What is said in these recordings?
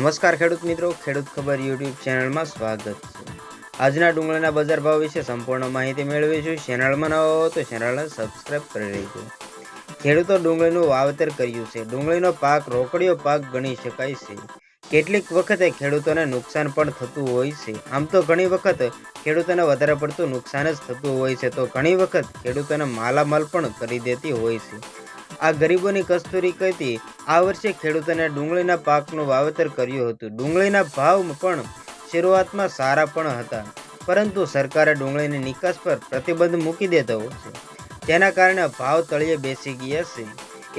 નમસ્કાર ખેડૂત મિત્રો, ખેડૂત ખબર યુટ્યુબ ચેનલમાં સ્વાગત છે। આજના ડુંગળીના બજાર ભાવ વિશે સંપૂર્ણ માહિતી મેળવીશું। ચેનલમાં નવા હો તો ચેનલને સબસ્ક્રાઇબ કરી લેજો। ખેડૂતો ડુંગળીનું વાવેતર કર્યું છે। ડુંગળીનો પાક રોકડીયો પાક ગણી શકાય છે। કેટલીક વખતે ખેડૂતોને નુકસાન પણ થતું હોય છે। આમ તો ઘણી વખત ખેડૂતોને વધારે પડતું નુકસાન જ થતું હોય છે, તો ઘણી વખત ખેડૂતોને માલામાલ પણ કરી દેતી હોય છે। આ ગરીબોની કસ્તુરી કહેતી આ વર્ષે ખેડૂતોને ડુંગળીના પાકનું વાવેતર કર્યું હતું। ડુંગળીના ભાવ પણ શરૂઆતમાં સારા પણ હતા, પરંતુ સરકારે ડુંગળીની નિકાસ પર પ્રતિબંધ મૂકી દેતો છે, જેના કારણે ભાવ તળિયે બેસી ગયા છે।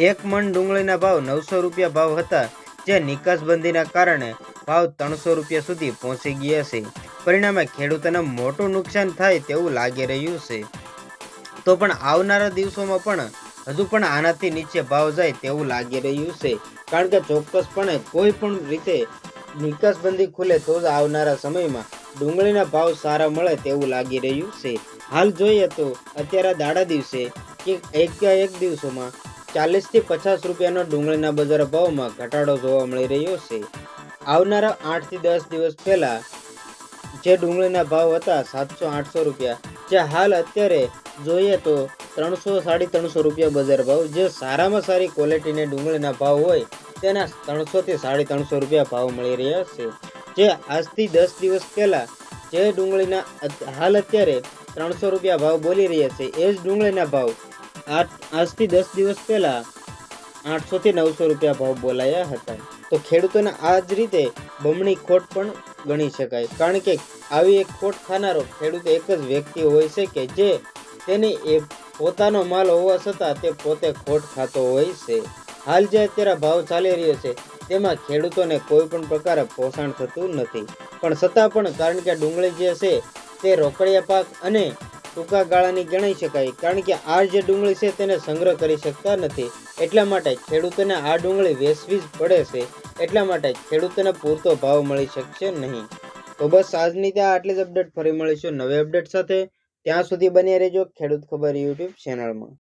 એક મણ ડુંગળીના ભાવ 900 રૂપિયા ભાવ હતા, જે નિકાસબંધીના કારણે ભાવ 300 રૂપિયા સુધી પહોંચી ગયા છે। પરિણામે ખેડૂતોને મોટું નુકસાન થાય તેવું લાગી રહ્યું છે। તો પણ આવનારા દિવસોમાં પણ હજુ પણ આનાથી નીચે ભાવ જાય તેવું લાગી રહ્યું છે, કારણ કે ચોક્કસપણે કોઈ પણ રીતે નિકાસબંધી ખુલે તો જ આવનારા સમયમાં ડુંગળીના ભાવ સારા મળે તેવું લાગી રહ્યું છે। હાલ જોઈએ તો અત્યારે દાડા દિવસે કે એક દિવસોમાં 40 થી 50 રૂપિયાનો ડુંગળીના બજાર ભાવમાં ઘટાડો જોવા મળી રહ્યો છે। આવનારા 8 થી 10 દિવસ પહેલા જે ડુંગળીના ભાવ હતા 700-800 રૂપિયા, જે હાલ અત્યારે જોઈએ તો 300-350 રૂપિયા બજાર ભાવ, જે સારામાં સારી ક્વોલિટીના ડુંગળીના ભાવ હોય તેના 300 થી 350 રૂપિયા ભાવ મળી રહ્યા છે। જે આજથી 10 દિવસ પહેલા જે ડુંગળીના હાલ અત્યારે 300 રૂપિયા ભાવ બોલી રહ્યા છે, એ જ ડુંગળીના ભાવ આજથી 10 દિવસ પહેલા 800 થી 900 રૂપિયા ભાવ બોલાયા હતા। તો ખેડૂતોને આ જ રીતે બમણી ખોટ પણ ગણી શકાય, કારણ કે આવી એક ખોટ ખાનારો ખેડૂત એક જ વ્યક્તિ હોય છે કે જે તેની એ પોતાનો માલ હોવા છતાં તે પોતે ખોટ ખાતો હોય છે। હાલ જે અત્યારે ભાવ ચાલી રહ્યો છે તેમાં ખેડૂતોને કોઈ પણ પ્રકારે પોષણ થતું નથી, પણ છતાં પણ કારણ કે ડુંગળી જે છે તે રોકડિયા પાક અને ટૂંકા ગાળાની ગણાઈ શકાય, કારણ કે આ જે ડુંગળી છે તેને સંગ્રહ કરી શકતા નથી, એટલા માટે ખેડૂતોને આ ડુંગળી વેચવી જ પડે છે। એટલા માટે ખેડૂતોને પૂરતો ભાવ મળી શકશે નહીં। તો બસ આજની ત્યાં આટલી જ અપડેટ, ફરી મળીશું નવી અપડેટ સાથે। ત્યાં સુધી બન્યા રહેજો ખેડૂત ખબર યુટ્યુબ ચેનલમાં।